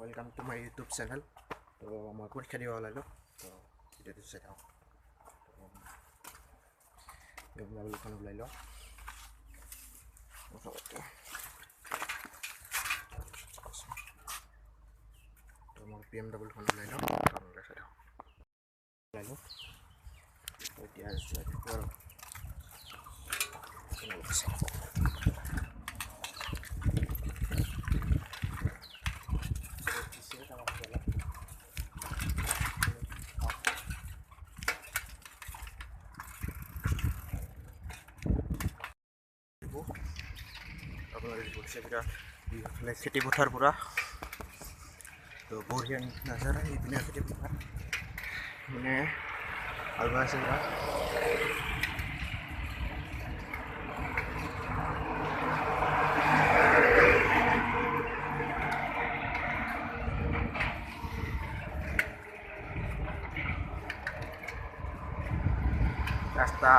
Welcome to my YouTube channel. তো মই পৰীক্ষা দিব ওলালোঁ, তো ভিডিঅ'টো চাই থাকক। বিমলাখন ওলাই লওঁ। তো মই BMW-খন ওলাই লওঁ, আপোনালোকে চাই থাকক। ওলাই লওঁ। এতিয়া চাই থাকক আৰু আপোনালোকে খেতি পথাৰ পৰা তো বঢ়িয়া নাজাৰা এইপিনে খেতি পথাৰ মানে আলবা আছে পুৰা। ৰাস্তা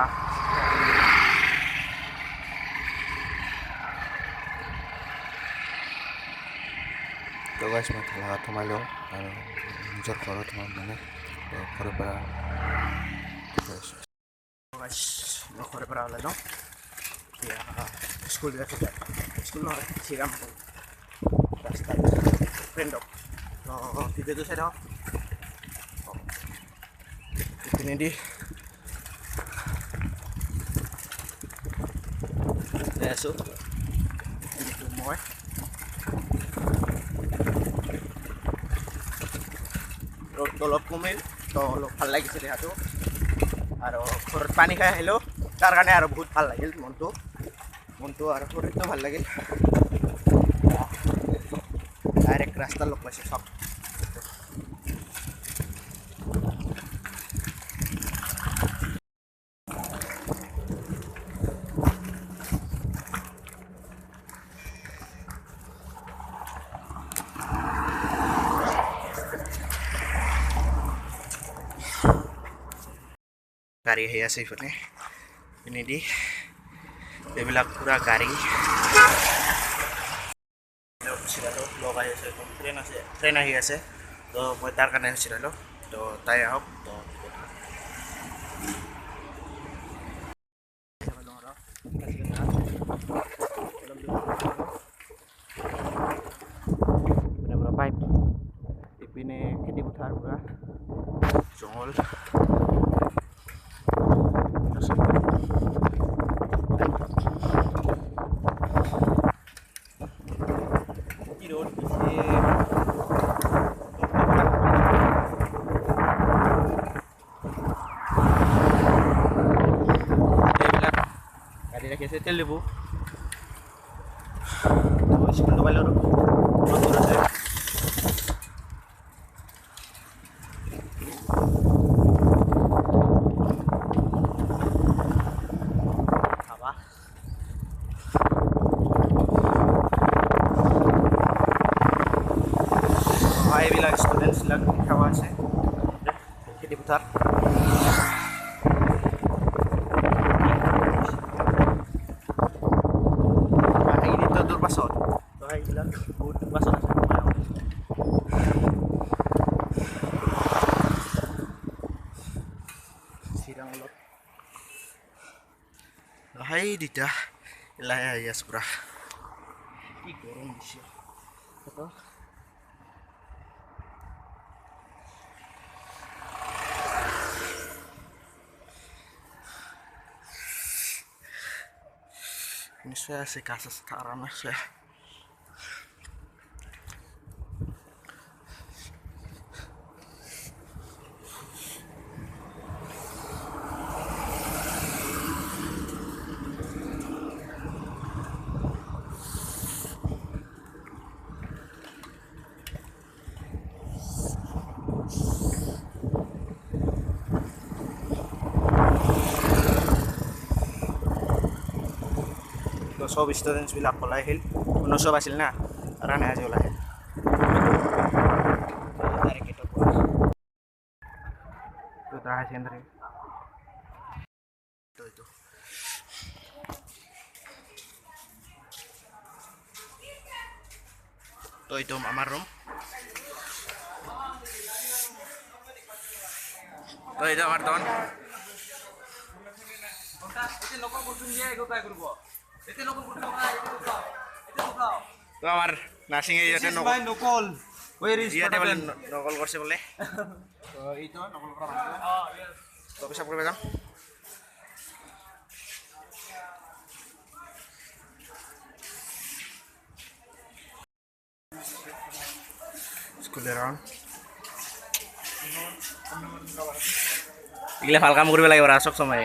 তো গাইছ মই খেলা সোমাই লওঁ আৰু নিজৰ ঘৰত সোমাম মানে ঘৰৰ পৰা মই ঘৰৰ পৰা ওলাই লওঁ। এতিয়া স্কুল স্কুল নহয় চিৰাম ৰাস্তাত ফ্ৰেণ্ডক তো ভিডিঅ'টো চাই থাকক। ইপিনেদি যাই আছোঁ মই ৰ'দটো অলপ কমিল তো অলপ ভাল লাগিছে দেহাটো আৰু ঘৰত পানী খাই আহিলোঁ তাৰ কাৰণে আৰু বহুত ভাল লাগিল মনটো আৰু শৰীৰটো ভাল লাগিল। ডাইৰেক্ট ৰাস্তা লগ পাইছোঁ চব। গাড়ী আহি আছে ইফালে পিনেদি এইবিলাক পুৰা গাড়ী লগাই আছে। ট্ৰেইন আহি আছে তো মই তাৰ কাৰণে চিৰালোঁ তো তাই আহক তো পাইপ ইপিনে খেতি পথাৰ পুৰা জংঘল গাড়ী ৰাখি আছে তেল দিব স্কুল মোবাইলৰ আছে এইবিলাক ষ্টুডেণ্টছবিলাক খাৱা আছে খেতি পথাৰ দূৰ পাছত তো সেইবিলাক বহুত দূৰ পাছত আছে চিৰাঙলত সেই দুটা লাহে আহি আছোঁ পুৰা কি গৰম দিছে নিশ্চয় আছে গাছ আছে আৰাম আছে। সব ষ্টুডেণ্টছবিলাক ওলাই আহিল 19 আছিল না কাৰণে আজি ওলাই আহিল তো এইটো আমাৰ ৰুম তো এইটো আমাৰ টন তো আমাৰ নাৰ্ছিং ইয়াতে নকল ইয়াতে বোলে নকল কৰিছে বোলে তো এইটো নকল কৰা তো পিছত কৰিব যাম স্কুলেৰ এগুলো ভাল কাম কৰবে লাগে ওৰা সব সময়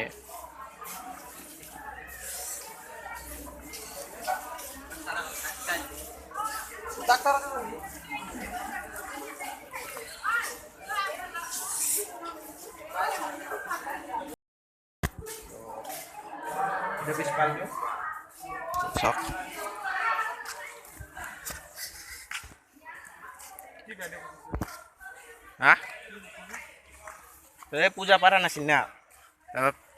হ্যাঁ এই পূজা পাৰা নাছিল না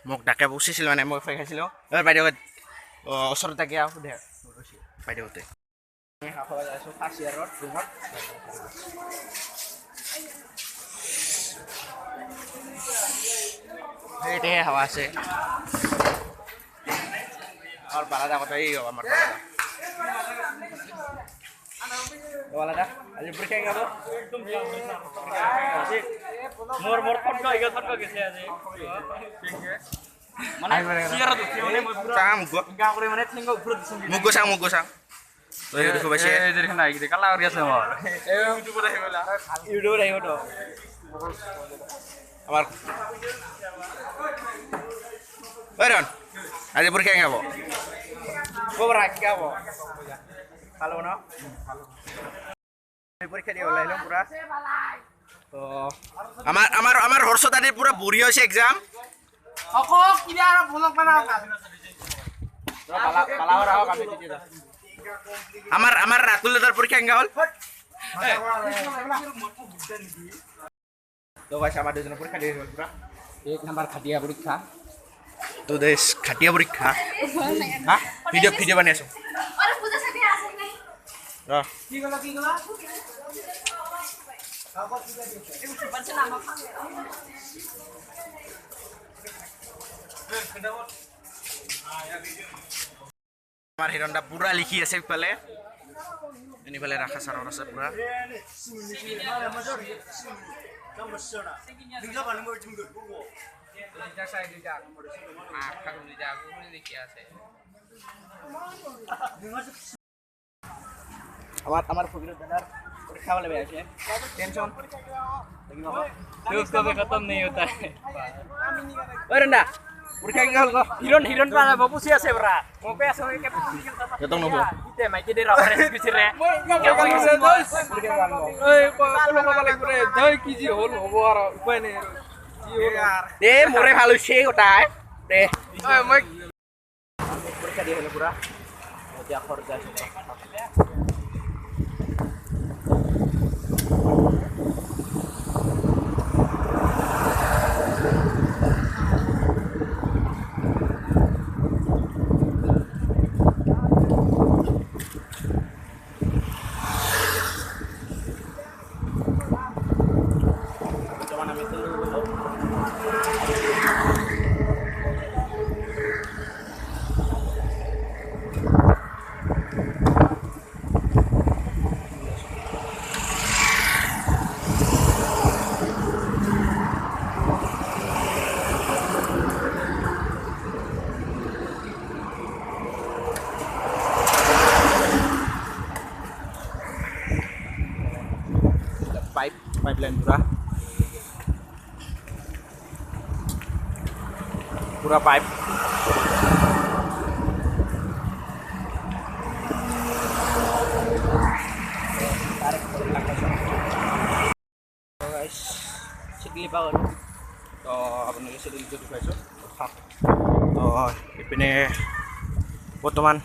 মোক ডাকে পুচিছিল মানে মই খাই খাইছিলোঁ বাইদেউ ওচৰত থাকি সোধে বাইদেউতে আছোঁ ফাৰ্ষ্ট ইয়াৰত ৰুমত সেইটাহে হাৱা আছে আর বালাদা কথা এই আমার বালাদা আজ পরীক্ষা গেল একদম মোর মোর ফটো আইগা ফটো গেছে আজ মানে সিয়ারা তো মানে চাম গা করে মানে থিঙ্গ উপর দিছুন মুগো সাং তো এই দেখো বাইছে এই যে এখানে আইগা কালা আর গেছে মোর এই ইউটিউবে আইগা ইউটিউবে আইগা তো আমার বাইরন আজ পরীক্ষা যাব খবর আজকে যাব ভালো না পরীক্ষা দিয়ে ওলাইলাম পুরা তো আমার হর্ষদানির পুরা বুড়ি হয়েছে এক্সাম আমার রাতুল দাদার পরীক্ষা কেঙ্গা হল তো ভাই আমার দুজনের পরীক্ষা দিয়ে পুরা 1 নাম্বার খাটিয়া পরীক্ষা তো দেশ খাটিয়া পরীক্ষা হ্যাঁ ভিডিও বানিয়ে আছো আরে পূজা সাথে আসে নাই কি গলা আমার হিরণটা পুরা লিখি আছে ইফালে এনিফালে রাখা সারা আছে পুরা আমার ফকির দাদার परीक्षा वाले बैच है टेंशन कभी खत्म नहीं होता है ओए रंडा परीक्षा के हल को हिरन पाना बपुसी আছে bra mo pe aso ke ketong nobo ite mai ke dera ore bisir re ke ko ise dos oy kolo bale করে জয় কি জি হল হবো আর উপায় নেই জি হল দে মোরে ভালো সে ওটাই দে ওই মই পরীক্ষা দিয়ে হলো পুরা এতিয়া খরচা আছে pipeline pura pipe guys segili power to আপোনালোকে segili তো দেখাইছো তো ইপিনে বৰ্তমান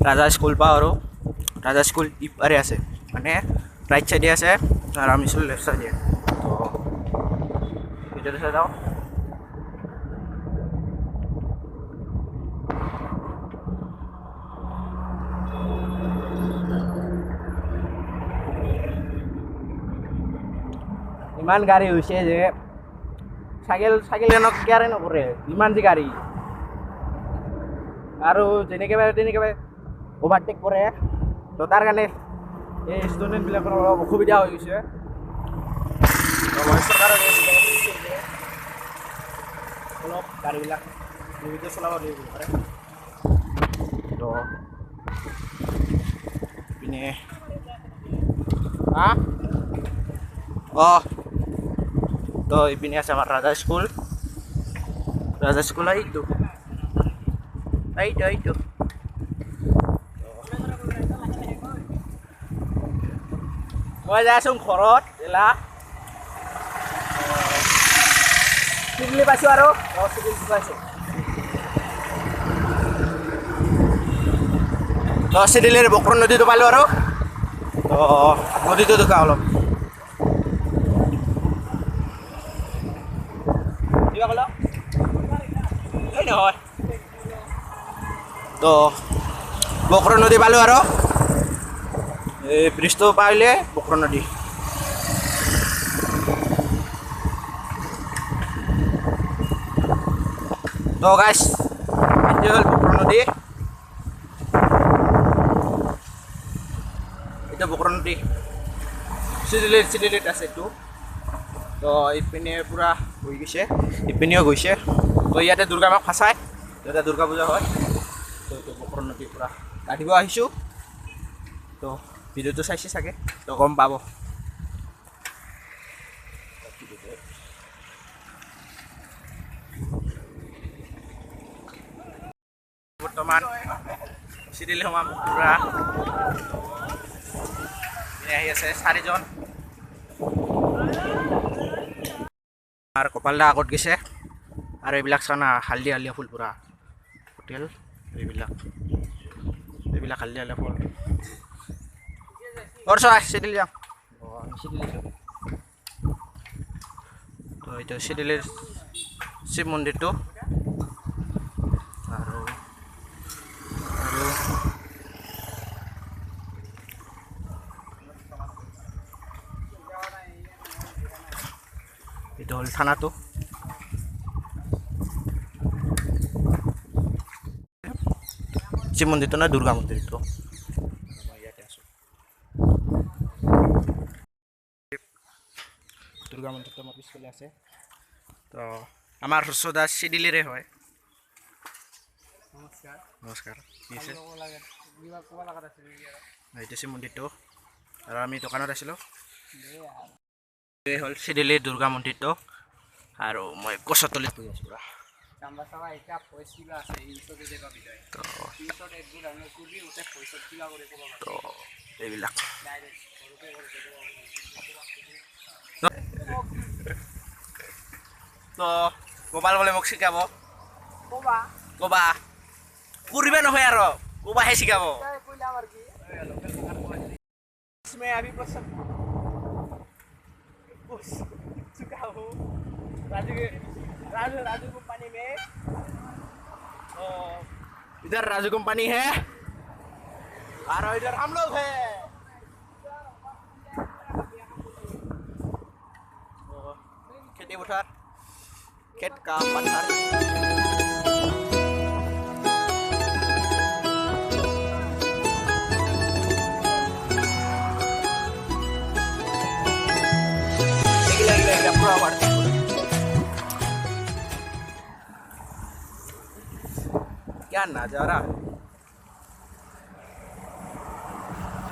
ৰাজা স্কুল পাওঁ ৰাজা স্কুল ইপাৰে আছে মানে राइट साइड আছে আর আমি ছিল লেফট সাইডে তো এটা দেখা দাও ইমান গাড়ি হৈছে যে চাইকেলখনক কেয়াৰে নকৰে ইমান যে গাড়ী আৰু যেনেকৈ পাৰে তেনেকৈ অভাৰটেক কৰে তো তাৰ কাৰণে এই ষ্টুডেণ্টবিলাকৰ অলপ অসুবিধা হৈ গৈছে চৰকাৰৰ অলপ গাড়ীবিলাক নিৰ্বিত চলাব দিব পাৰে তো পিনে তো ইপিনে আছে আমাৰ ৰাজা স্কুল এইটো মই যাই আছো ঘৰত এলা চিডিলি পাইছোঁ আৰু চিডিলি পাইছোঁ তো চিডিলিৰ বক্ৰ নদীটো পালোঁ আৰু তো নদীটো দেখা অলপ কিবা ক'লো এই নহয় তো বক্ৰ নদী পালোঁ আৰু এই ব্ৰিজটো পাৰিলে বক্ৰ নদী তো গাইছ এইটো হ'ল বক্ৰ নদী এইটো বক্ৰ নদী চিডিলিত আছে এইটো তো ইপিনে পূৰা হৈ গৈছে ইপিনেও গৈছে তো ইয়াতে দুৰ্গা মাক ফাঁচায় ইয়াতে দুৰ্গা পূজা হয় তো এইটো বক্ৰ নদী পূৰা ৰাতিপুৱা আহিছোঁ তো ভিডিঅ'টো চাইছে চাগে তো গম পাব বৰ্তমান চিডিলি সোমাম পূৰা আহি আছে 4 জন আর কপালদা আগত গেছে আর এইবিলাক চানা হালদিয়া ফুল পুরা হোটেল এইবিলাক হালদিয়া ফুল ওর সবাই সেটেল যাও তো এইটো সেটেলের শিব মন্দিরটো আৰু itu hol থানাটো শিৱ মন্দিৰটো না দুৰ্গা মন্দিৰটো মই ইয়াতে আছোঁ দুৰ্গা মন্দিৰটো আমাৰ পিছফালে আছে তো আমাৰ হৰ্ষদা চিডিলিৰে হয় নমস্কাৰ এইটো শিৱ মন্দিৰটো আৰু আমি দোকানত আছিলোঁ এই হ'ল চিডিলিৰ দুৰ্গা মন্দিৰটো আৰু মই গছতলিত বহি আছোঁ তো এইবিলাক তো গোপাল বোলে মোক শিকাব কবা কৰিবা নহয় আৰু কবাহে শিকাব चुका हूँ राजू कंपनी में इधर राजू कंपनी है और इधर हम लोग हैं खेती उठार खेत का पत्थर क्या नजारा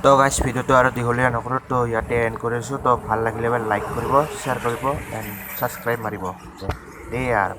তো গাইজ ভিডিওটো আৰু দীঘলীয়া নকৰোঁ তো ইয়াতে এণ্ড কৰিছোঁ তো ভাল লাগিলে লাইক কৰিব শ্বেয়াৰ কৰিব এণ্ড ছাবস্ক্ৰাইব মাৰিব এই আৰু